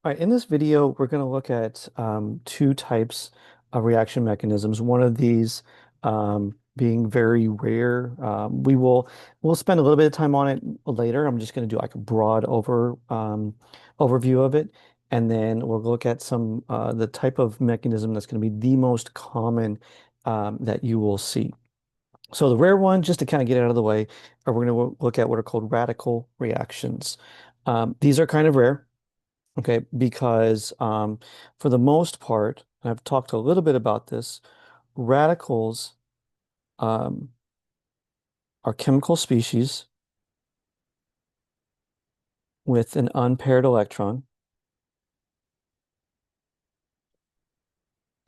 All right, in this video, we're going to look at two types of reaction mechanisms. One of these being very rare. We'll spend a little bit of time on it later. I'm just going to do like a broad overview of it, and then we'll look at some the type of mechanism that's going to be the most common that you will see. So the rare one, just to kind of get it out of the way, we're going to look at what are called radical reactions. These are kind of rare. Okay, because for the most part, and I've talked a little bit about this, radicals um, are chemical species with an unpaired electron,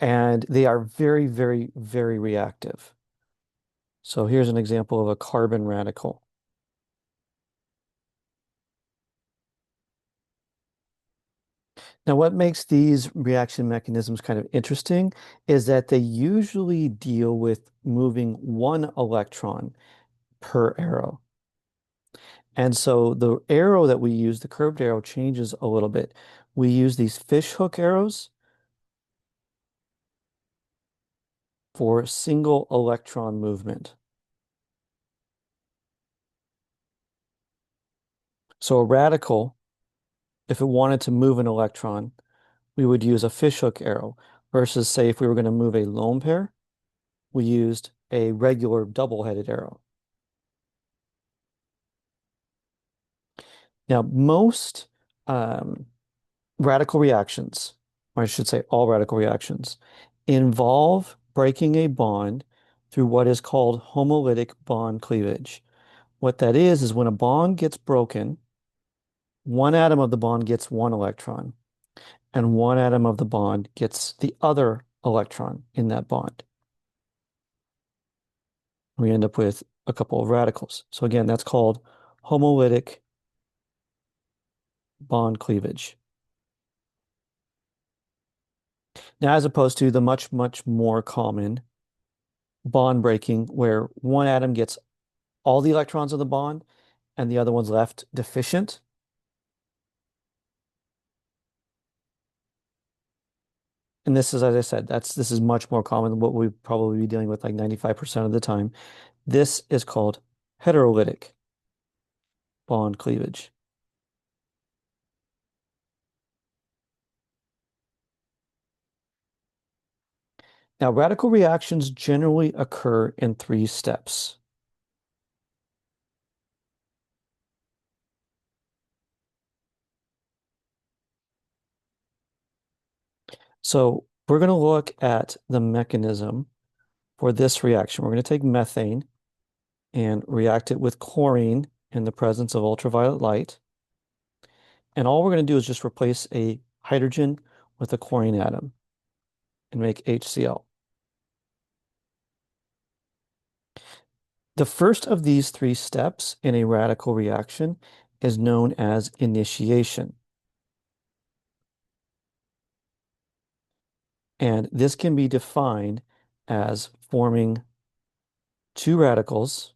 and they are very, very, very reactive. So here's an example of a carbon radical. Now, what makes these reaction mechanisms kind of interesting is that they usually deal with moving one electron per arrow. And so the arrow that we use, the curved arrow, changes a little bit. We use these fish hook arrows for single electron movement. So a radical, if it wanted to move an electron, we would use a fish hook arrow versus say if we were going to move a lone pair, we used a regular double-headed arrow. Now, most um, radical reactions, or I should say all radical reactions, involve breaking a bond through what is called homolytic bond cleavage. What that is when a bond gets broken, one atom of the bond gets one electron, and one atom of the bond gets the other electron in that bond. We end up with a couple of radicals. So again, that's called homolytic bond cleavage. Now, as opposed to the much, much more common bond breaking, where one atom gets all the electrons of the bond and the other one's left deficient. And this is, as I said, this is much more common than what we probably be dealing with like 95% of the time. This is called heterolytic bond cleavage. Now, radical reactions generally occur in three steps. So we're going to look at the mechanism for this reaction. We're going to take methane and react it with chlorine in the presence of ultraviolet light. And all we're going to do is just replace a hydrogen with a chlorine atom and make HCl. The first of these three steps in a radical reaction is known as initiation. And this can be defined as forming two radicals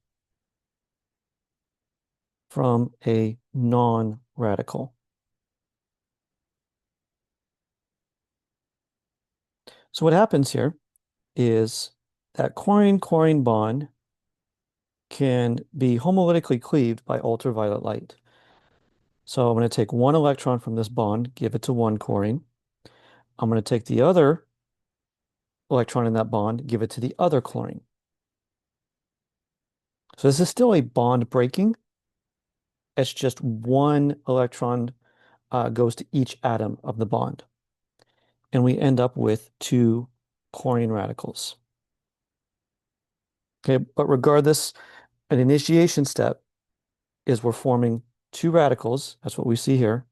from a non-radical. So what happens here is that chlorine-chlorine bond can be homolytically cleaved by ultraviolet light. So I'm going to take one electron from this bond, give it to one chlorine. I'm going to take the other electron in that bond, give it to the other chlorine. So this is still a bond breaking. It's just one electron goes to each atom of the bond. And we end up with two chlorine radicals. Okay, but regardless, an initiation step is we're forming two radicals, that's what we see here,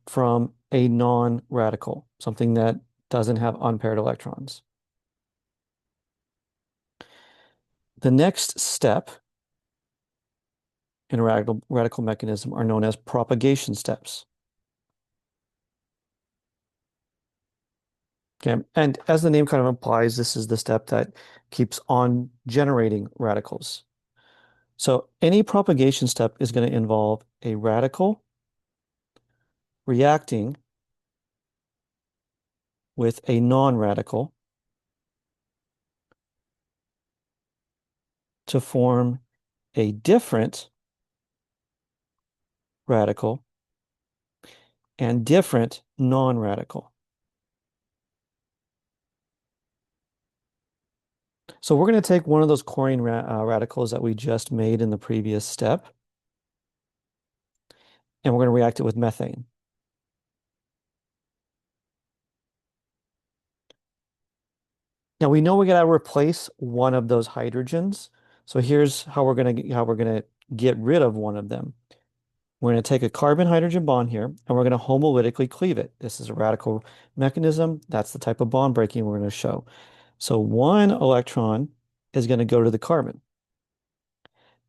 from a non-radical, something that doesn't have unpaired electrons. The next step in a radical mechanism are known as propagation steps. Okay, and as the name kind of implies, this is the step that keeps on generating radicals. So any propagation step is going to involve a radical reacting with a non-radical to form a different radical and different non-radical. So we're going to take one of those chlorine radicals that we just made in the previous step, and we're going to react it with methane. Now we know we got to replace one of those hydrogens. So here's how we're going to get rid of one of them. We're going to take a carbon hydrogen bond here and we're going to homolytically cleave it. This is a radical mechanism. That's the type of bond breaking we're going to show. So one electron is going to go to the carbon.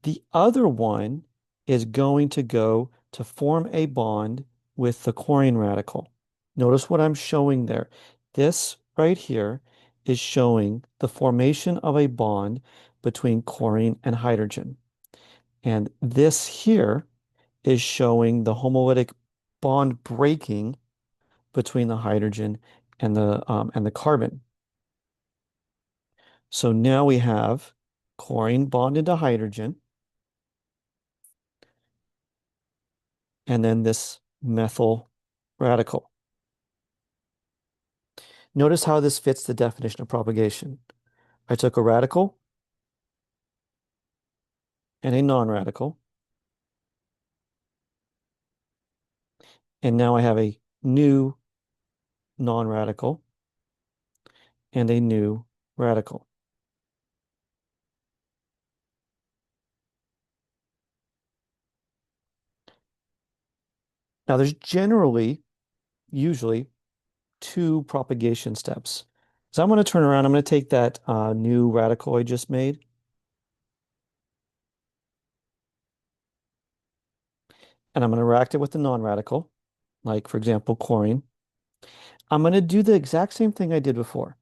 The other one is going to go to form a bond with the chlorine radical. Notice what I'm showing there. This right here is showing the formation of a bond between chlorine and hydrogen. And this here is showing the homolytic bond breaking between the hydrogen and the carbon. So now we have chlorine bonded to hydrogen, and then this methyl radical. Notice how this fits the definition of propagation. I took a radical and a non-radical, and now I have a new non-radical and a new radical. Now there's usually, two propagation steps. So I'm going to turn around, I'm going to take that new radical I just made, and I'm going to react it with the non-radical, like for example, chlorine. I'm going to do the exact same thing I did before.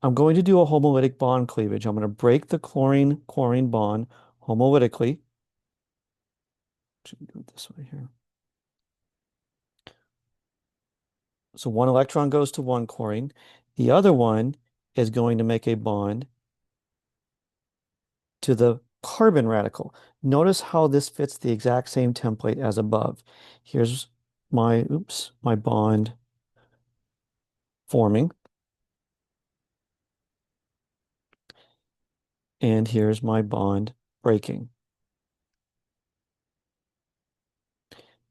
I'm going to do a homolytic bond cleavage. I'm going to break the chlorine-chlorine bond homolytically. Should do it this way here. So one electron goes to one chlorine. The other one is going to make a bond to the carbon radical. Notice how this fits the exact same template as above. Here's my bond forming. And here's my bond breaking.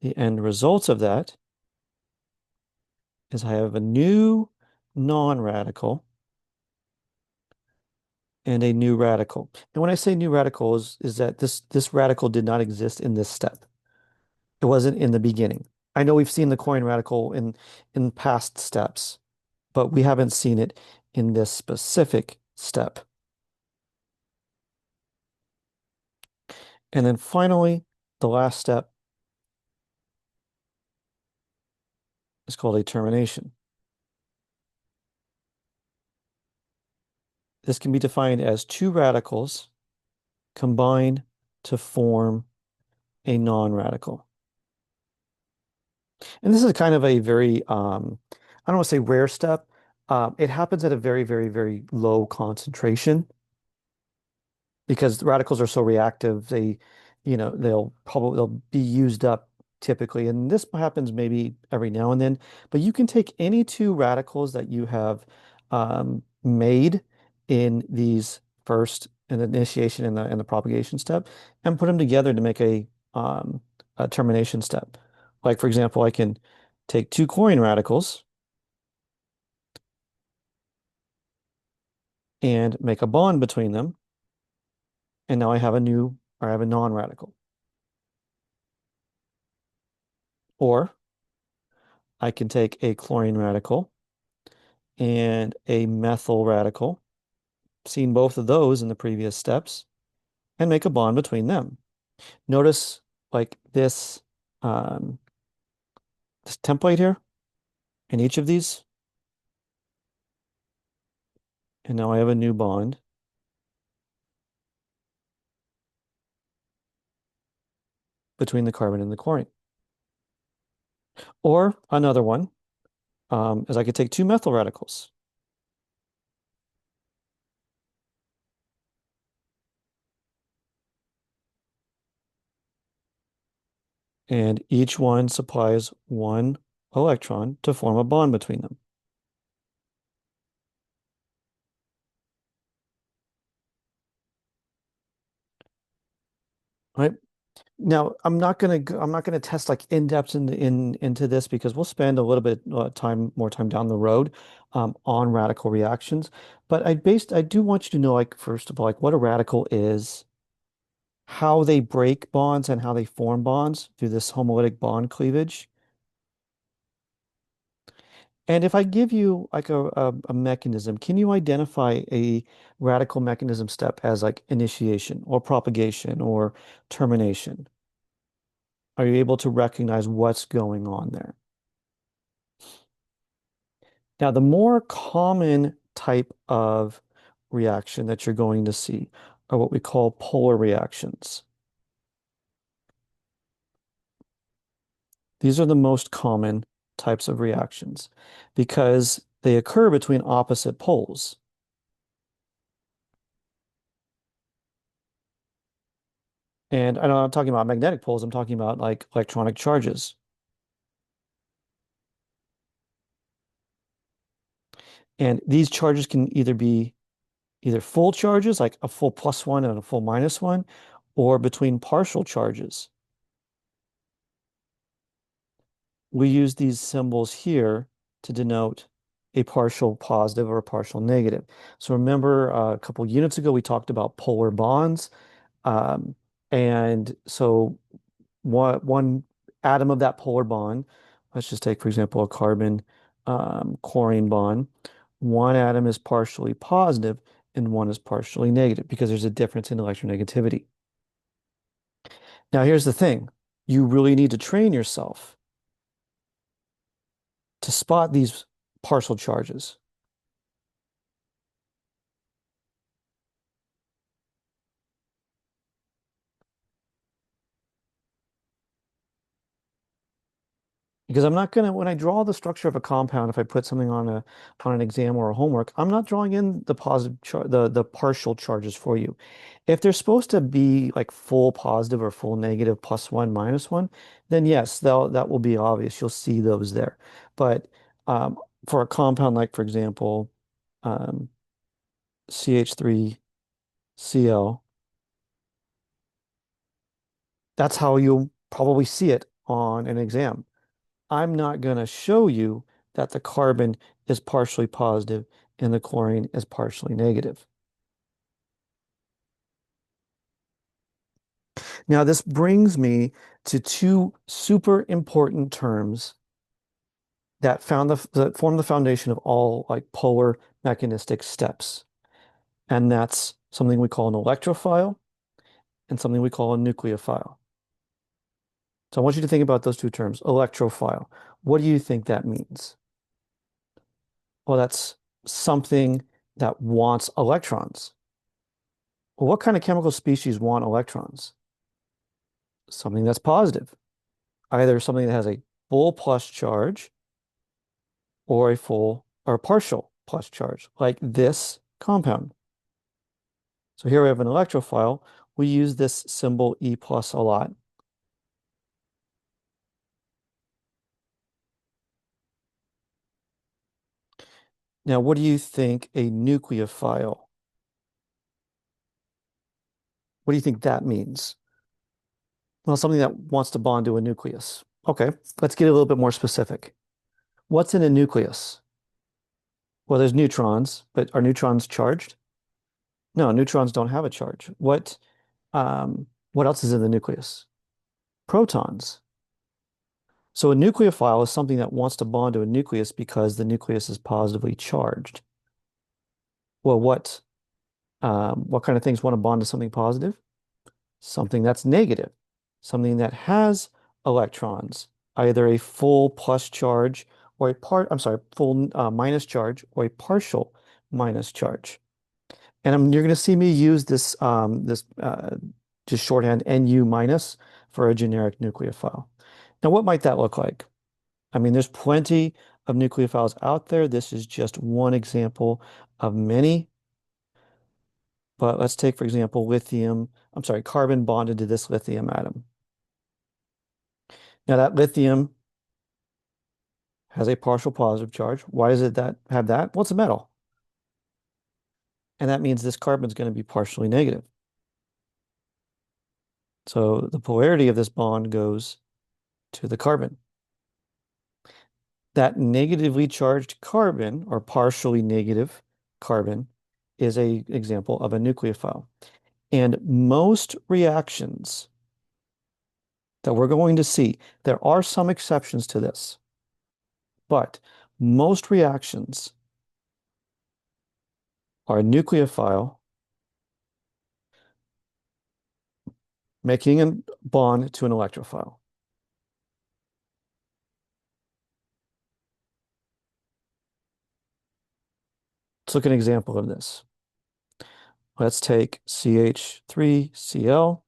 The end results of that is I have a new non-radical and a new radical. And when I say new radical is that this radical did not exist in this step. It wasn't in the beginning. I know we've seen the chlorine radical in past steps, but we haven't seen it in this specific step. And then finally, the last step is called a termination. This can be defined as two radicals combine to form a non-radical. And this is kind of a very, I don't want to say rare step. It happens at a very, very, very low concentration because the radicals are so reactive. They'll be used up typically. And this happens maybe every now and then, but you can take any two radicals that you have made in these first in the initiation and the propagation step and put them together to make a termination step. Like for example, I can take two chlorine radicals and make a bond between them, and now I have a non-radical. Or I can take a chlorine radical and a methyl radical, seen both of those in the previous steps, and make a bond between them. Notice like um, this template here in each of these, and now I have a new bond between the carbon and the chlorine. Or another one, is I could take two methyl radicals, and each one supplies one electron to form a bond between them. Right? Now, I'm not gonna test like in depth into this because we'll spend a little bit more time down the road on radical reactions. But I do want you to know, like, first of all, like what a radical is, how they break bonds and how they form bonds through this homolytic bond cleavage. And if I give you like a mechanism, can you identify a radical mechanism step as like initiation or propagation or termination? Are you able to recognize what's going on there? Now, the more common type of reaction that you're going to see are what we call polar reactions. These are the most common types of reactions because they occur between opposite poles. And I'm not talking about magnetic poles, I'm talking about like electronic charges. And these charges can either be either full charges, like a full plus one and a full minus one, or between partial charges. We use these symbols here to denote a partial positive or a partial negative. So remember a couple units ago, we talked about polar bonds. Um, and so one atom of that polar bond, let's just take, for example, a carbon chlorine bond. One atom is partially positive and one is partially negative because there's a difference in electronegativity. Now, here's the thing. You really need to train yourself to spot these partial charges. Because I'm not gonna, when I draw the structure of a compound, if I put something on an exam or a homework, I'm not drawing in the positive char the partial charges for you. If they're supposed to be like full positive or full negative, plus one, minus one, then yes, that will be obvious. You'll see those there. But um, for a compound like, for example, um, CH3Cl, that's how you'll probably see it on an exam. I'm not going to show you that the carbon is partially positive and the chlorine is partially negative. Now, this brings me to two super important terms that form the foundation of all like polar mechanistic steps. And that's something we call an electrophile and something we call a nucleophile. So I want you to think about those two terms, electrophile. What do you think that means? Well, that's something that wants electrons. Well, what kind of chemical species want electrons? Something that's positive, either something that has a full plus charge or a full or partial plus charge, like this compound. So here we have an electrophile. We use this symbol E plus a lot. Now, what do you think a nucleophile? What do you think that means? Well, something that wants to bond to a nucleus. Okay, let's get a little bit more specific. What's in a nucleus? Well, there's neutrons, but are neutrons charged? No, neutrons don't have a charge. What else is in the nucleus? Protons. So a nucleophile is something that wants to bond to a nucleus because the nucleus is positively charged. Well, what kind of things want to bond to something positive? Something that's negative, something that has electrons, either a full plus charge or I'm sorry, full minus charge or a partial minus charge. And you're going to see me use this just shorthand Nu minus for a generic nucleophile. Now, what might that look like? I mean, there's plenty of nucleophiles out there. This is just one example of many. But let's take, for example, carbon bonded to this lithium atom. Now that lithium has a partial positive charge. Why does it have that? Well, it's a metal. And that means this carbon is going to be partially negative. So the polarity of this bond goes to the carbon. That negatively charged carbon, or partially negative carbon, is an example of a nucleophile. And most reactions that we're going to see, there are some exceptions to this, but most reactions are a nucleophile making a bond to an electrophile. Let's look at an example of this. Let's take CH3Cl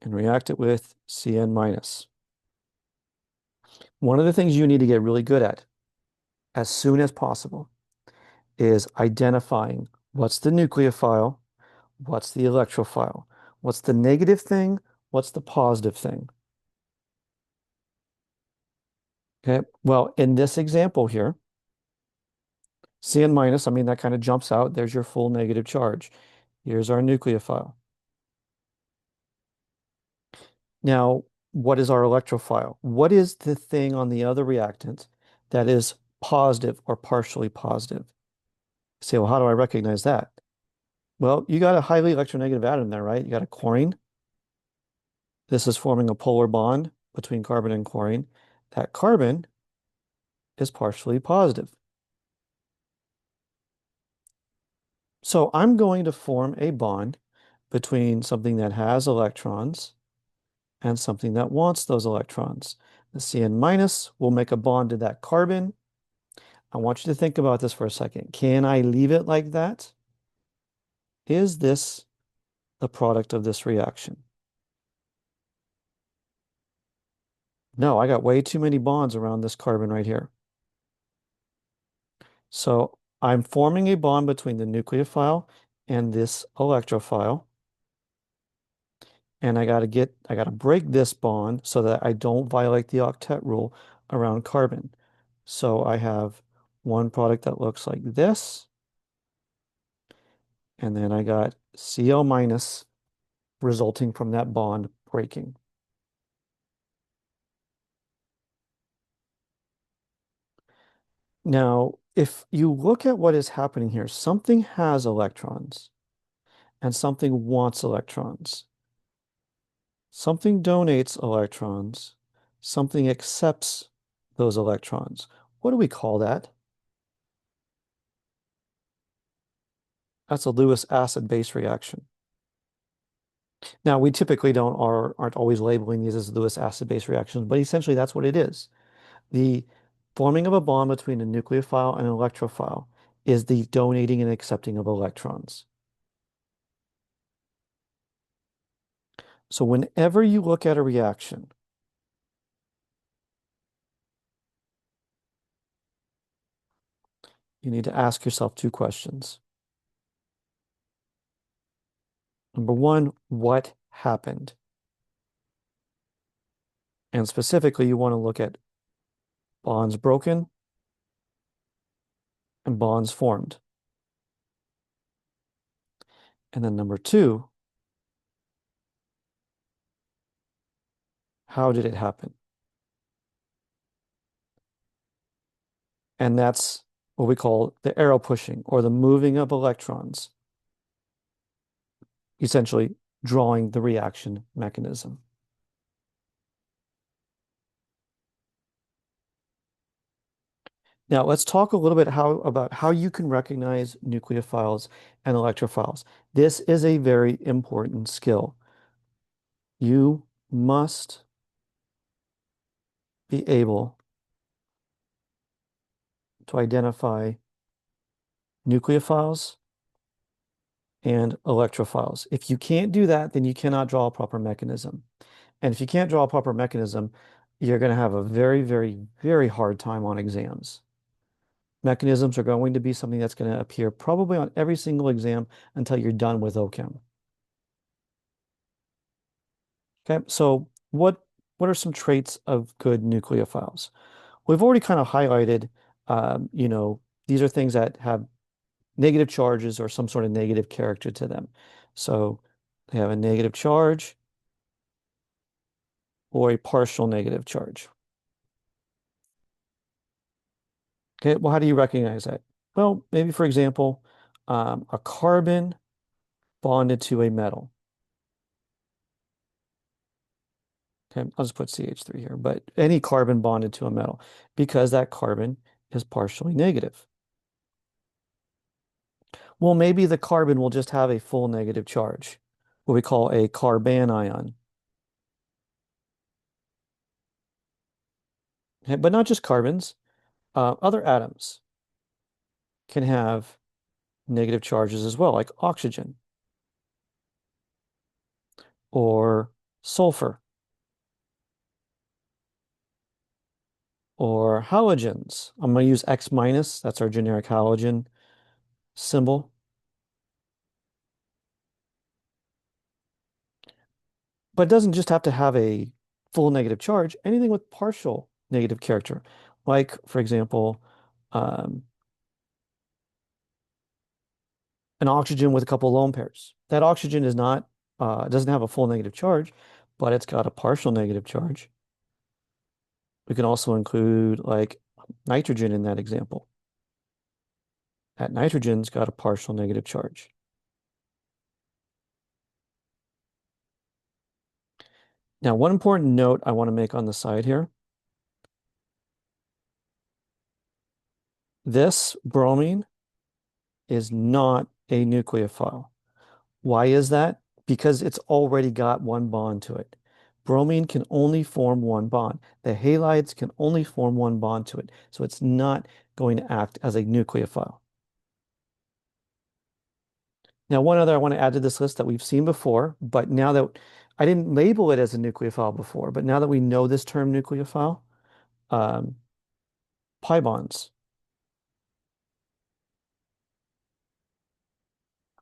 and react it with Cn minus. One of the things you need to get really good at as soon as possible is identifying what's the nucleophile, what's the electrophile, what's the negative thing, what's the positive thing. Okay, well, in this example here, Cn minus, I mean, that kind of jumps out. There's your full negative charge. Here's our nucleophile. Now, what is our electrophile? What is the thing on the other reactant that is positive or partially positive? You say, well, how do I recognize that? Well, you got a highly electronegative atom there, right? You got a chlorine. This is forming a polar bond between carbon and chlorine. That carbon is partially positive. So I'm going to form a bond between something that has electrons and something that wants those electrons. The Cn minus will make a bond to that carbon. I want you to think about this for a second. Can I leave it like that? Is this the product of this reaction? No, I got way too many bonds around this carbon right here. So I'm forming a bond between the nucleophile and this electrophile. And I gotta break this bond so that I don't violate the octet rule around carbon. So I have one product that looks like this, and then I got Cl minus resulting from that bond breaking. Now, if you look at what is happening here, something has electrons and something wants electrons. Something donates electrons, something accepts those electrons. What do we call that? That's a Lewis acid-base reaction. Now, we typically aren't always labeling these as Lewis acid-base reactions, but essentially that's what it is. The forming of a bond between a nucleophile and an electrophile is the donating and accepting of electrons. So whenever you look at a reaction, you need to ask yourself two questions. Number one, what happened? And specifically, you want to look at bonds broken and bonds formed. And then number two, how did it happen? And that's what we call the arrow pushing or the moving of electrons, essentially drawing the reaction mechanism. Now, let's talk a little bit about how you can recognize nucleophiles and electrophiles. This is a very important skill. You must be able to identify nucleophiles and electrophiles. If you can't do that, then you cannot draw a proper mechanism. And if you can't draw a proper mechanism, you're going to have a very, very, very hard time on exams. Mechanisms are going to be something that's going to appear probably on every single exam until you're done with OChem. Okay, so what are some traits of good nucleophiles? We've already kind of highlighted, you know, these are things that have negative charges or some sort of negative character to them. So they have a negative charge or a partial negative charge. Okay, well, how do you recognize that? Well, maybe for example, a carbon bonded to a metal. Okay, I'll just put CH3 here, but any carbon bonded to a metal because that carbon is partially negative. Well, maybe the carbon will just have a full negative charge, what we call a carbanion. Okay, but not just carbons, other atoms can have negative charges as well, like oxygen or sulfur or halogens. I'm going to use X minus, that's our generic halogen symbol. But it doesn't just have to have a full negative charge, anything with partial negative character, like, for example, um, an oxygen with a couple lone pairs. That oxygen is not, doesn't have a full negative charge, but it's got a partial negative charge. We can also include like nitrogen in that example. That nitrogen's got a partial negative charge. Now, one important note I want to make on the side here. This bromine is not a nucleophile. Why is that? Because it's already got one bond to it. Bromine can only form one bond. The halides can only form one bond to it. So it's not going to act as a nucleophile. Now, one other I want to add to this list that we've seen before, but now that I didn't label it as a nucleophile before, but now that we know this term nucleophile, um, pi bonds.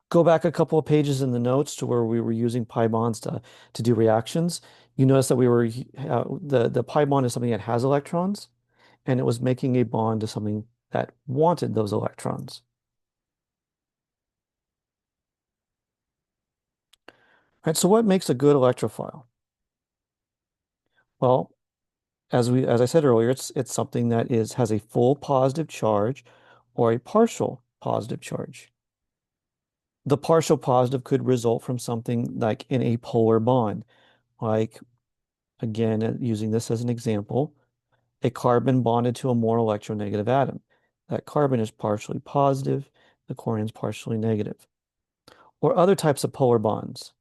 Go back a couple of pages in the notes to where we were using pi bonds to do reactions. You notice that we were the pi bond is something that has electrons, and it was making a bond to something that wanted those electrons. Right, so what makes a good electrophile? Well, as I said earlier, it's something that has a full positive charge or a partial positive charge. The partial positive could result from something like in a polar bond, like again, using this as an example, a carbon bonded to a more electronegative atom. That carbon is partially positive, the chlorine is partially negative. Or other types of polar bonds.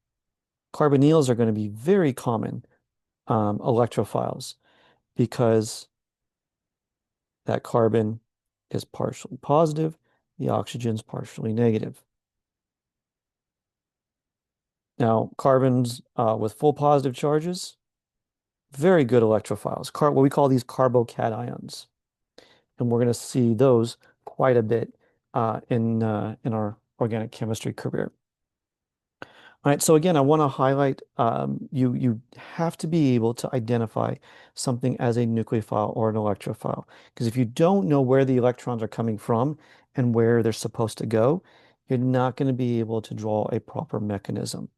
Carbonyls are going to be very common electrophiles because that carbon is partially positive, the oxygen's partially negative. Now, carbons with full positive charges, very good electrophiles. What we call these carbocations, and we're going to see those quite a bit in our organic chemistry career. All right, so again, I want to highlight you have to be able to identify something as a nucleophile or an electrophile. Because if you don't know where the electrons are coming from and where they're supposed to go, you're not going to be able to draw a proper mechanism.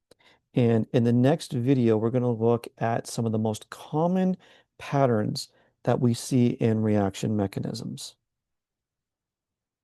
And in the next video, we're going to look at some of the most common patterns that we see in reaction mechanisms.